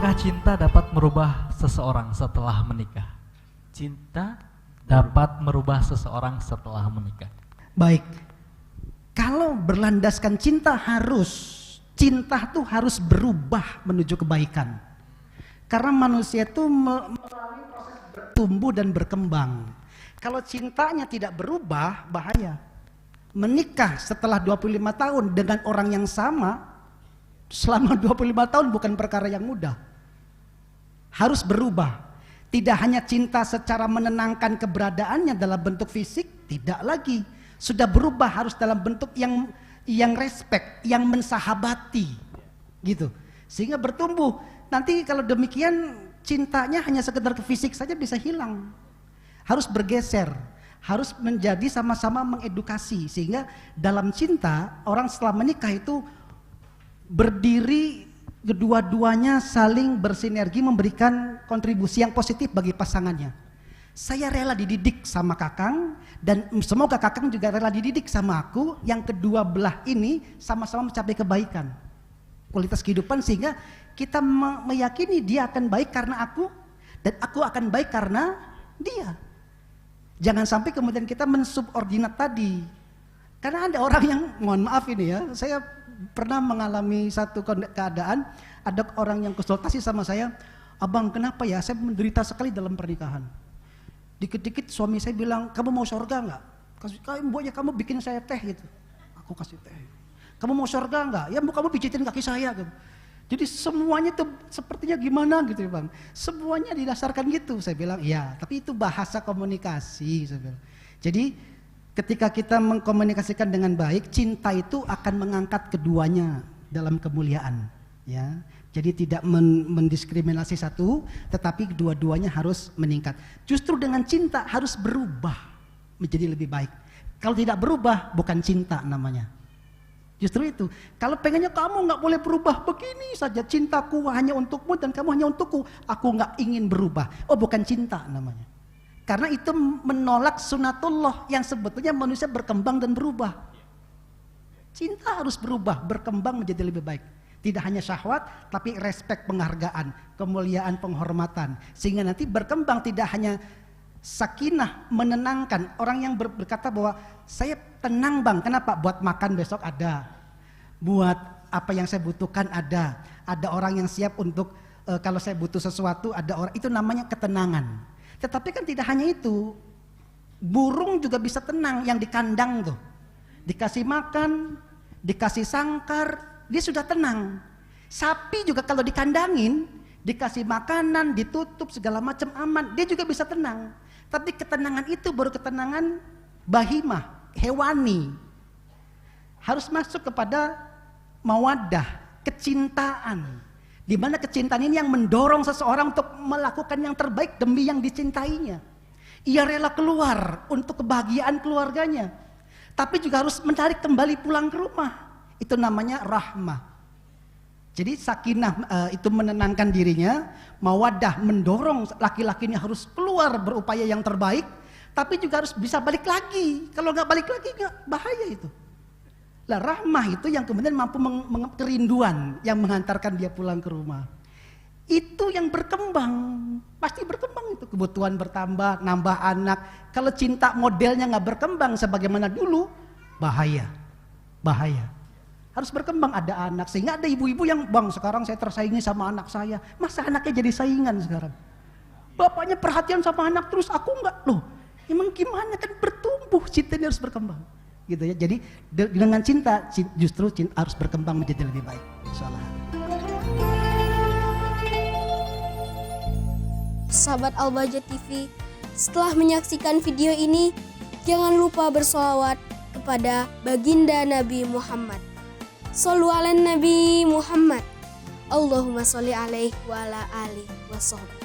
Apakah cinta dapat merubah seseorang setelah menikah? Cinta Dapat merubah seseorang setelah menikah. Baik, kalau berlandaskan cinta tuh harus berubah menuju kebaikan. Karena manusia itu melalui proses bertumbuh dan berkembang. Kalau cintanya tidak berubah, bahaya. Menikah setelah 25 tahun dengan orang yang sama, selama 25 tahun bukan perkara yang mudah. Harus berubah. Tidak hanya cinta secara menenangkan keberadaannya dalam bentuk fisik, tidak lagi. Sudah berubah harus dalam bentuk yang respect, yang mensahabati. Gitu. Sehingga bertumbuh. Nanti kalau demikian cintanya hanya sekedar ke fisik saja bisa hilang. Harus bergeser, harus menjadi sama-sama mengedukasi. Sehingga dalam cinta orang setelah menikah itu berdiri, kedua-duanya saling bersinergi memberikan kontribusi yang positif bagi pasangannya. Saya rela dididik sama Kakang dan semoga Kakang juga rela dididik sama aku, yang kedua belah ini sama-sama mencapai kebaikan, kualitas kehidupan, sehingga kita meyakini dia akan baik karena aku dan aku akan baik karena dia. Jangan sampai kemudian kita mensubordinat tadi. Karena ada orang yang, mohon maaf ini ya, saya pernah mengalami satu keadaan, ada orang yang konsultasi sama saya, "Abang, kenapa ya saya menderita sekali dalam pernikahan. Dikit-dikit suami saya bilang, kamu mau surga enggak? Kamu bikin saya teh gitu. Aku kasih teh. Kamu mau surga enggak? Ya kamu pijitin kaki saya gitu." Jadi semuanya tuh sepertinya gimana gitu ya Bang. Semuanya didasarkan gitu. Saya bilang, iya, tapi itu bahasa komunikasi. Saya bilang. Jadi ketika kita mengkomunikasikan dengan baik, cinta itu akan mengangkat keduanya dalam kemuliaan. Ya, jadi tidak mendiskriminasi satu, tetapi kedua-duanya harus meningkat. Justru dengan cinta harus berubah menjadi lebih baik. Kalau tidak berubah, bukan cinta namanya. Justru itu. Kalau pengennya kamu nggak boleh berubah begini saja, cintaku hanya untukmu dan kamu hanya untukku, aku nggak ingin berubah. Oh, bukan cinta namanya. Karena itu menolak sunatullah yang sebetulnya manusia berkembang dan berubah. Cinta harus berubah, berkembang menjadi lebih baik. Tidak hanya syahwat, tapi respek, penghargaan, kemuliaan, penghormatan. Sehingga nanti berkembang tidak hanya sakinah, menenangkan. Orang yang berkata bahwa saya tenang Bang, kenapa? Buat makan besok ada. Buat apa yang saya butuhkan ada. Ada orang yang siap untuk kalau saya butuh sesuatu, ada orang. Itu namanya ketenangan. Tetapi kan tidak hanya itu. Burung juga bisa tenang yang di kandang tuh. Dikasih makan, dikasih sangkar, dia sudah tenang. Sapi juga kalau dikandangin, dikasih makanan, ditutup segala macam aman, dia juga bisa tenang. Tapi ketenangan itu baru ketenangan bahimah, hewani. Harus masuk kepada mawaddah, kecintaan. Di mana kecintaan ini yang mendorong seseorang untuk melakukan yang terbaik demi yang dicintainya. Ia rela keluar untuk kebahagiaan keluarganya. Tapi juga harus mencari kembali pulang ke rumah. Itu namanya rahmah. Jadi sakinah itu menenangkan dirinya, mawaddah mendorong laki-laki ini harus keluar berupaya yang terbaik, tapi juga harus bisa balik lagi. Kalau nggak balik lagi nggak bahaya itu. Lah rahmah itu yang kemudian mampu kerinduan yang menghantarkan dia pulang ke rumah. Itu yang berkembang, pasti berkembang itu, kebutuhan bertambah, nambah anak. Kalau cinta modelnya nggak berkembang sebagaimana dulu, bahaya, bahaya. Harus berkembang, ada anak, sehingga ada ibu-ibu yang, Bang sekarang saya tersaingi sama anak saya. Masa anaknya jadi saingan sekarang? Bapaknya perhatian sama anak terus, aku enggak. Loh, emang gimana, kan bertumbuh, cintanya harus berkembang. Gitu ya. Jadi dengan cinta justru cinta harus berkembang menjadi lebih baik. Insyaallah. Sahabat Al-Bahjah TV, setelah menyaksikan video ini, jangan lupa bersolawat kepada baginda Nabi Muhammad. Shollu ala Nabi Muhammad. Allahumma sholli alaihi wa ala alihi wa sahbihi.